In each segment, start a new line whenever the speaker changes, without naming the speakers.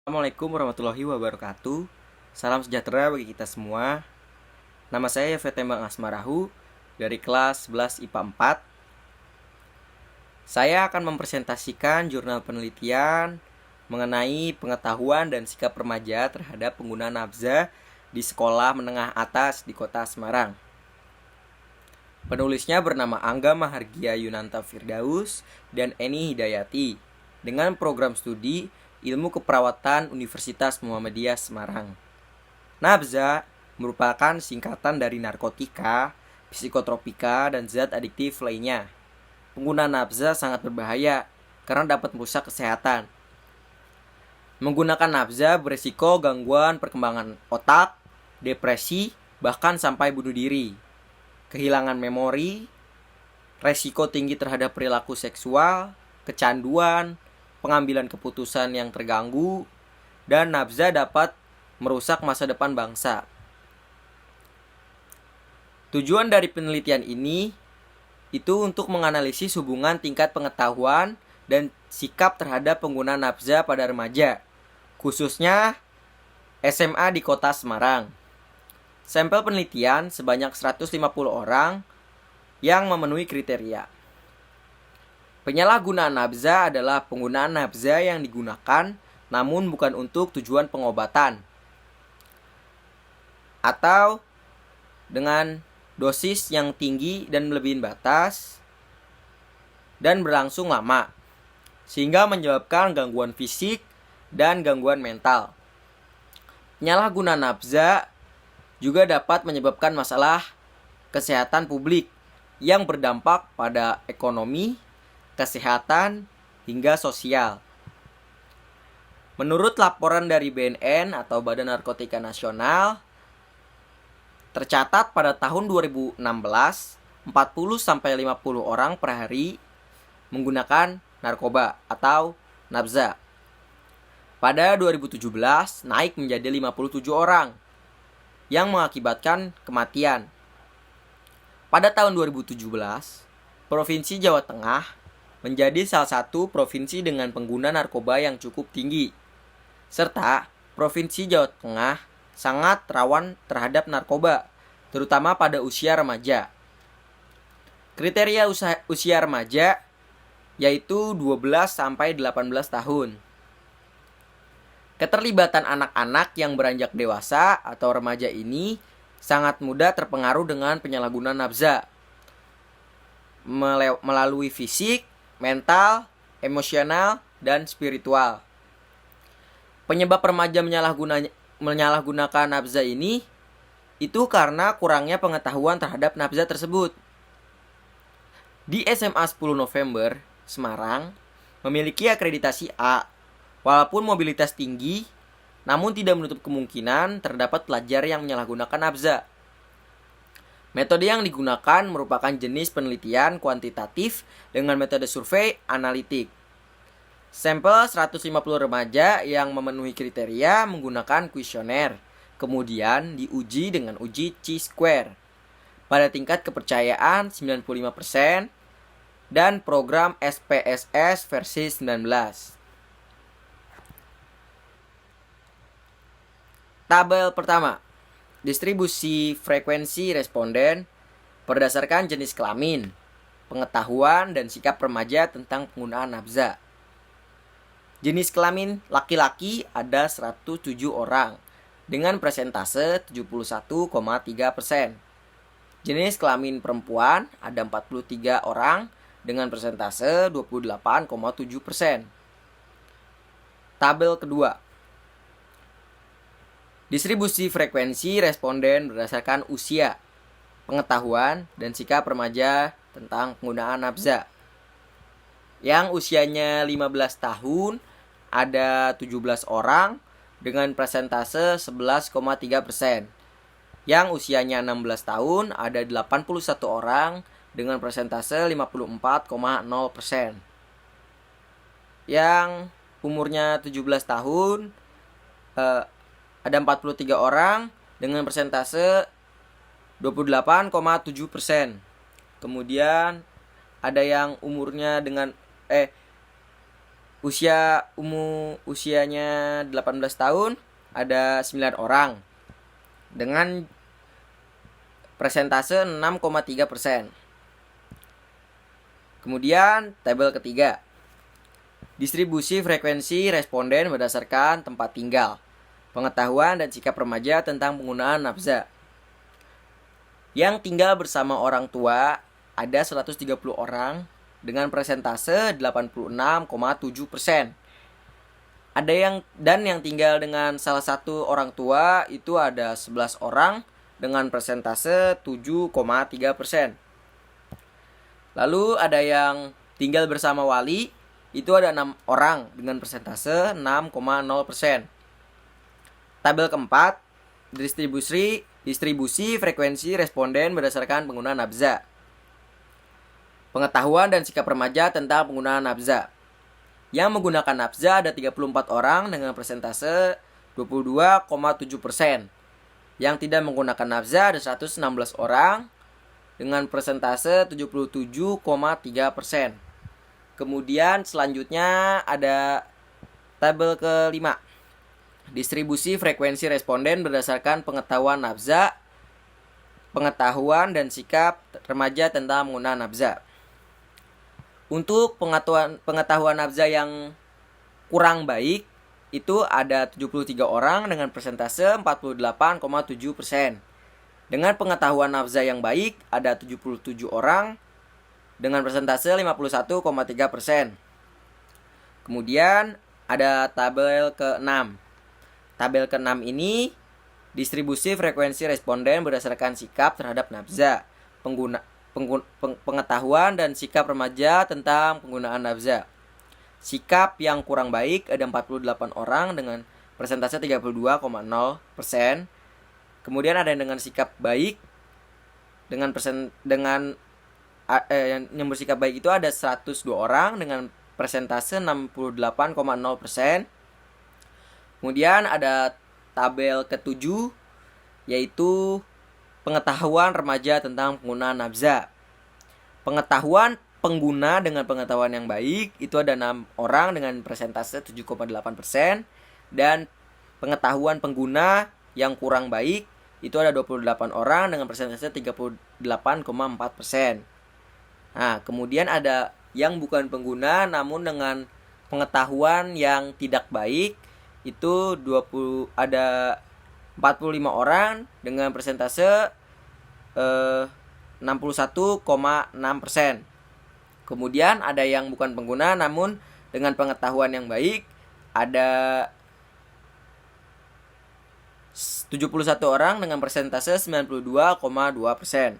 Assalamualaikum warahmatullahi wabarakatuh. Salam sejahtera bagi kita semua. Nama saya Yafetembang Asmarahu dari kelas 11 IPA 4. Saya akan mempresentasikan jurnal penelitian mengenai pengetahuan dan sikap remaja terhadap pengguna nabza di sekolah menengah atas di kota Semarang. Penulisnya bernama Angga Mahargia Yunanta Firdaus dan Eni Hidayati dengan program studi Ilmu Keperawatan Universitas Muhammadiyah Semarang. Nabza merupakan singkatan dari narkotika, psikotropika, dan zat adiktif lainnya. Pengguna nabza sangat berbahaya karena dapat merusak kesehatan. Menggunakan nabza beresiko gangguan perkembangan otak, depresi, bahkan sampai bunuh diri. Kehilangan memori, resiko tinggi terhadap perilaku seksual, kecanduan, pengambilan keputusan yang terganggu, dan nabza dapat merusak masa depan bangsa. Tujuan dari penelitian ini itu untuk menganalisis hubungan tingkat pengetahuan dan sikap terhadap pengguna nabza pada remaja, khususnya SMA di kota Semarang. Sampel penelitian sebanyak 150 orang yang memenuhi kriteria. Penyalahgunaan nabza adalah penggunaan nabza yang digunakan namun bukan untuk tujuan pengobatan atau dengan dosis yang tinggi dan melebihi batas dan berlangsung lama sehingga menyebabkan gangguan fisik dan gangguan mental. Penyalahgunaan nabza juga dapat menyebabkan masalah kesehatan publik yang berdampak pada ekonomi, kesehatan, hingga sosial. Menurut laporan dari BNN atau Badan Narkotika Nasional, tercatat pada tahun 2016, 40-50 orang per hari menggunakan narkoba atau nabza. Pada 2017, naik menjadi 57 orang yang mengakibatkan kematian. Pada tahun 2017, Provinsi Jawa Tengah menjadi salah satu provinsi dengan pengguna narkoba yang cukup tinggi, serta Provinsi Jawa Tengah sangat rawan terhadap narkoba, terutama pada usia remaja. Kriteria usia remaja yaitu 12-18 tahun. Keterlibatan anak-anak yang beranjak dewasa atau remaja ini sangat mudah terpengaruh dengan penyalahgunaan nabza melalui fisik, mental, emosional, dan spiritual. Penyebab remaja menyalahgunakan nabza ini itu karena kurangnya pengetahuan terhadap nabza tersebut. Di SMA 10 November, Semarang, memiliki akreditasi A. Walaupun mobilitas tinggi, namun tidak menutup kemungkinan terdapat pelajar yang menyalahgunakan nabza. Metode yang digunakan merupakan jenis penelitian kuantitatif dengan metode survei analitik. Sampel 150 remaja yang memenuhi kriteria menggunakan kuesioner, kemudian diuji dengan uji Chi-square pada tingkat kepercayaan 95% dan program SPSS versi 19. Tabel pertama, distribusi frekuensi responden berdasarkan jenis kelamin, pengetahuan, dan sikap remaja tentang penggunaan nabza. Jenis kelamin laki-laki ada 107 orang dengan persentase 71,3%. Jenis kelamin perempuan ada 43 orang dengan persentase 28,7%. Tabel kedua, distribusi frekuensi responden berdasarkan usia, pengetahuan, dan sikap remaja tentang penggunaan nabza. Yang usianya 15 tahun ada 17 orang dengan persentase 11,3%. Yang usianya 16 tahun ada 81 orang dengan persentase 54,0%. Yang umurnya 17 tahun ada 43 orang dengan persentase 28,7%. Kemudian ada yang umurnya dengan Usianya 18 tahun ada 9 orang dengan persentase 6,3%. Kemudian tabel ketiga, distribusi frekuensi responden berdasarkan tempat tinggal, pengetahuan dan sikap remaja tentang penggunaan nafza. Yang tinggal bersama orang tua ada 130 orang dengan persentase 86,7%. Yang tinggal dengan salah satu orang tua itu ada 11 orang dengan persentase 7,3%. Lalu ada yang tinggal bersama wali, itu ada 6 orang dengan persentase 6,0%. Tabel keempat, distribusi frekuensi responden berdasarkan penggunaan nafza. Pengetahuan dan sikap remaja tentang penggunaan nafza. Yang menggunakan nafza ada 34 orang dengan persentase 22,7%. Yang tidak menggunakan nafza ada 116 orang dengan persentase 77,3%. Kemudian selanjutnya ada tabel kelima, distribusi frekuensi responden berdasarkan pengetahuan nafza, pengetahuan dan sikap remaja tentang penggunaan nafza. Untuk pengetahuan nafza yang kurang baik itu ada 73 orang dengan persentase 48,7%. Dengan pengetahuan nafza yang baik ada 77 orang dengan persentase 51,3%. Kemudian ada tabel ke-6. Tabel ke-6 ini distribusi frekuensi responden berdasarkan sikap terhadap nafza, pengetahuan dan sikap remaja tentang penggunaan nafza. Sikap yang kurang baik ada 48 orang dengan persentase 32,0%. Kemudian ada yang dengan sikap baik yang bersikap baik itu ada 102 orang dengan persentase 68,0%. Kemudian ada tabel ke-7 yaitu pengetahuan remaja tentang penggunaan nafza. Pengetahuan pengguna dengan pengetahuan yang baik itu ada 6 orang dengan persentase 7,8%, dan pengetahuan pengguna yang kurang baik itu ada 28 orang dengan persentase 38,4%. Nah, kemudian ada yang bukan pengguna namun dengan pengetahuan yang tidak baik itu ada 45 orang dengan persentase 61,6%. Kemudian ada yang bukan pengguna namun dengan pengetahuan yang baik ada 71 orang dengan persentase 92,2%.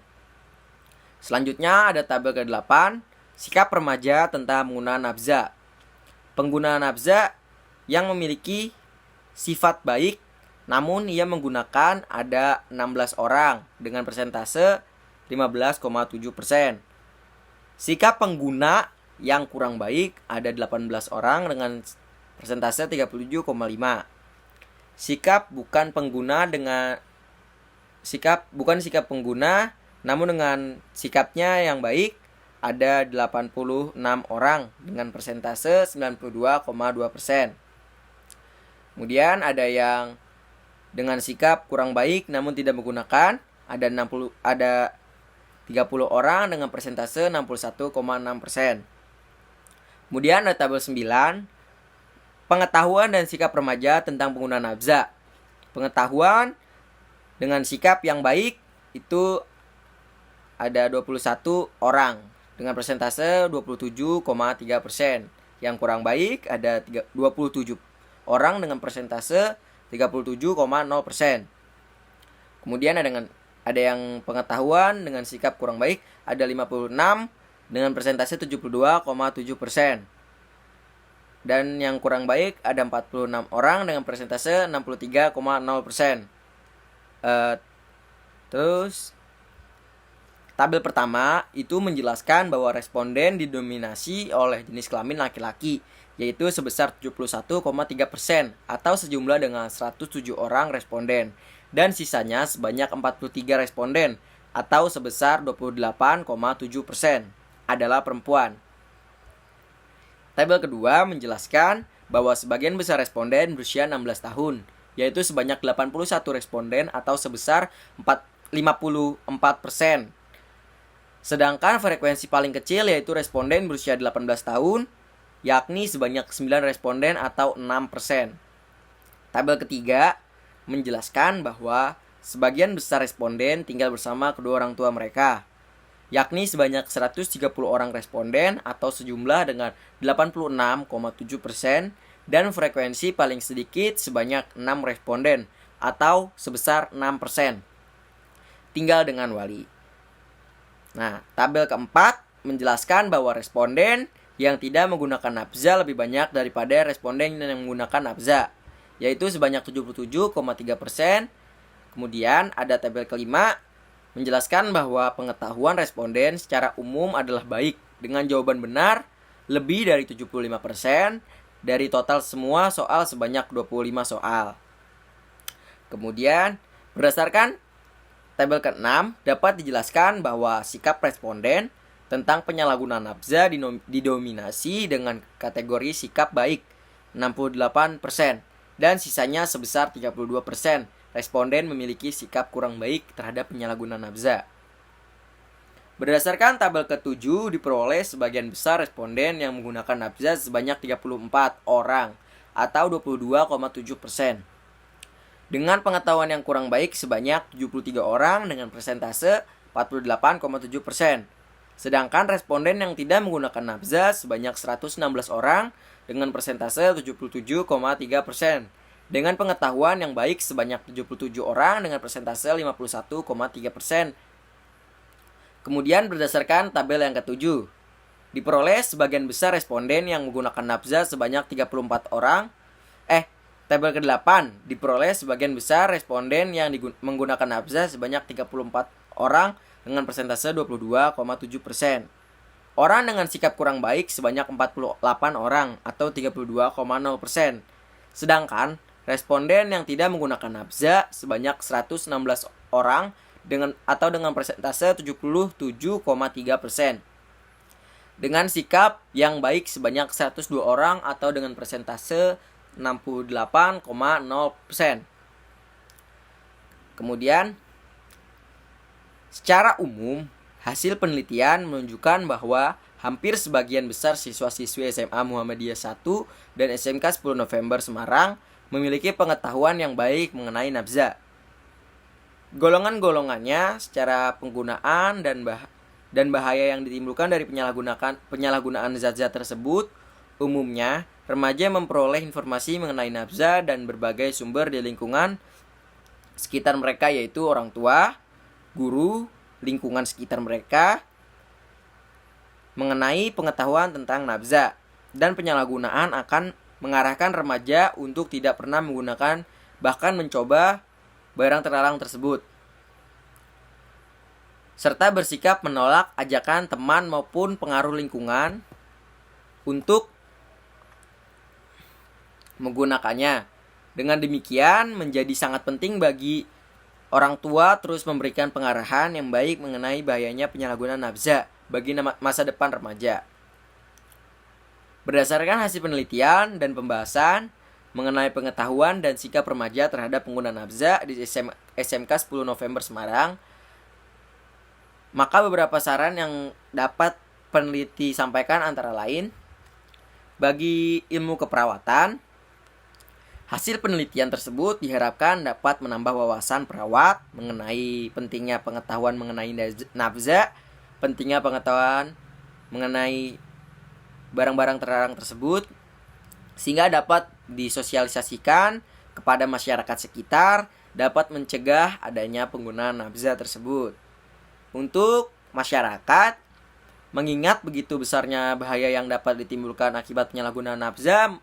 Selanjutnya ada tabel ke-8, sikap remaja tentang penggunaan nafza. Penggunaan nafza yang memiliki sifat baik namun ia menggunakan ada 16 orang dengan persentase 15,7%. Sikap pengguna yang kurang baik ada 18 orang dengan persentase 37,5%. Sikap bukan sikap pengguna namun dengan sikapnya yang baik ada 86 orang dengan persentase 92,2%. Kemudian ada yang dengan sikap kurang baik namun tidak menggunakan ada 30 orang dengan persentase 61,6%. Kemudian ada tabel 9, pengetahuan dan sikap remaja tentang penggunaan nafza. Pengetahuan dengan sikap yang baik itu ada 21 orang dengan persentase 27,3%. Yang kurang baik ada 27 orang dengan persentase 37,0%. Kemudian ada yang pengetahuan dengan sikap kurang baik ada 56 dengan persentase 72,7%. Dan yang kurang baik ada 46 orang dengan persentase 63,0%. Terus tabel pertama itu menjelaskan bahwa responden didominasi oleh jenis kelamin laki-laki, yaitu sebesar 71,3% atau sejumlah dengan 107 orang responden, dan sisanya sebanyak 43 responden atau sebesar 28,7% adalah perempuan. Tabel kedua menjelaskan bahwa sebagian besar responden berusia 16 tahun, yaitu sebanyak 81 responden atau sebesar 54%. Sedangkan frekuensi paling kecil yaitu responden berusia 18 tahun, yakni sebanyak 9 responden atau 6%. Tabel ketiga menjelaskan bahwa sebagian besar responden tinggal bersama kedua orang tua mereka, yakni sebanyak 130 orang responden atau sejumlah dengan 86,7%, dan frekuensi paling sedikit sebanyak 6 responden atau sebesar 6%. Tinggal dengan wali. Nah, tabel keempat menjelaskan bahwa responden yang tidak menggunakan nafza lebih banyak daripada responden yang menggunakan nafza, yaitu sebanyak 77,3%. Kemudian ada tabel kelima menjelaskan bahwa pengetahuan responden secara umum adalah baik dengan jawaban benar lebih dari 75% dari total semua soal sebanyak 25 soal. Kemudian berdasarkan tabel ke-6 dapat dijelaskan bahwa sikap responden tentang penyalahgunaan nafza didominasi dengan kategori sikap baik 68% dan sisanya sebesar 32%. Responden memiliki sikap kurang baik terhadap penyalahgunaan nafza. Berdasarkan tabel ke-7 diperoleh sebagian besar responden yang menggunakan nafza sebanyak 34 orang atau 22,7%. Dengan pengetahuan yang kurang baik sebanyak 73 orang dengan persentase 48,7%. Sedangkan responden yang tidak menggunakan nafza sebanyak 116 orang dengan persentase 77,3%. Dengan pengetahuan yang baik sebanyak 77 orang dengan persentase 51,3%. Kemudian berdasarkan tabel yang ke-7, diperoleh sebagian besar responden yang menggunakan nafza sebanyak 34 orang. Tabel ke-8, diperoleh sebagian besar responden yang menggunakan nafza sebanyak 34 orang dengan persentase 22,7%. Orang dengan sikap kurang baik sebanyak 48 orang atau 32,0%. Sedangkan responden yang tidak menggunakan nafza sebanyak 116 orang dengan persentase 77,3%. Dengan sikap yang baik sebanyak 102 orang atau dengan persentase 68,0%. Kemudian secara umum hasil penelitian menunjukkan bahwa hampir sebagian besar siswa-siswi SMA Muhammadiyah 1 dan SMK 10 November Semarang memiliki pengetahuan yang baik mengenai nafza. Golongan-golongannya secara penggunaan dan bahaya yang ditimbulkan dari penyalahgunaan zat-zat tersebut. Umumnya, remaja memperoleh informasi mengenai nafza dan berbagai sumber di lingkungan sekitar mereka, yaitu orang tua, guru, lingkungan sekitar mereka, mengenai pengetahuan tentang nafza, dan penyalahgunaan akan mengarahkan remaja untuk tidak pernah menggunakan bahkan mencoba barang terlarang tersebut, serta bersikap menolak ajakan teman maupun pengaruh lingkungan untuk menggunakannya. Dengan demikian menjadi sangat penting bagi orang tua terus memberikan pengarahan yang baik mengenai bahayanya penyalahgunaan nafza bagi masa depan remaja. Berdasarkan hasil penelitian dan pembahasan mengenai pengetahuan dan sikap remaja terhadap pengguna nafza di SMK 10 November Semarang, maka beberapa saran yang dapat peneliti sampaikan antara lain, bagi ilmu keperawatan, hasil penelitian tersebut diharapkan dapat menambah wawasan perawat mengenai pentingnya pengetahuan mengenai nafza, pentingnya pengetahuan mengenai barang-barang terlarang tersebut, sehingga dapat disosialisasikan kepada masyarakat sekitar, dapat mencegah adanya penggunaan nafza tersebut. Untuk masyarakat, mengingat begitu besarnya bahaya yang dapat ditimbulkan akibat penyalahgunaan nafza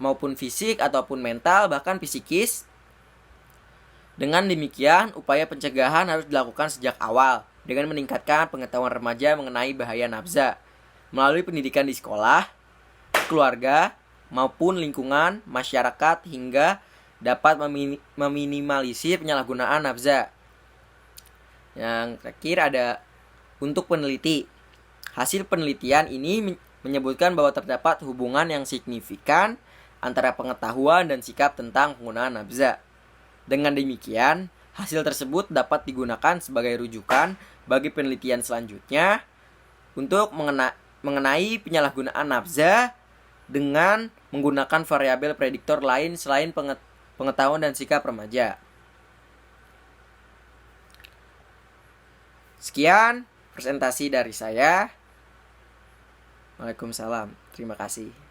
maupun fisik ataupun mental, bahkan psikis. Dengan demikian, upaya pencegahan harus dilakukan sejak awal dengan meningkatkan pengetahuan remaja mengenai bahaya nafza melalui pendidikan di sekolah, keluarga, maupun lingkungan masyarakat hingga dapat meminimalisir penyalahgunaan nafza. Yang terakhir ada untuk peneliti. Hasil penelitian ini menyebutkan bahwa terdapat hubungan yang signifikan antara pengetahuan dan sikap tentang penggunaan nabza. Dengan demikian, hasil tersebut dapat digunakan sebagai rujukan bagi penelitian selanjutnya untuk mengenai penyalahgunaan nabza dengan menggunakan variabel prediktor lain selain pengetahuan dan sikap remaja. Sekian presentasi dari saya. Waalaikumsalam. Terima kasih.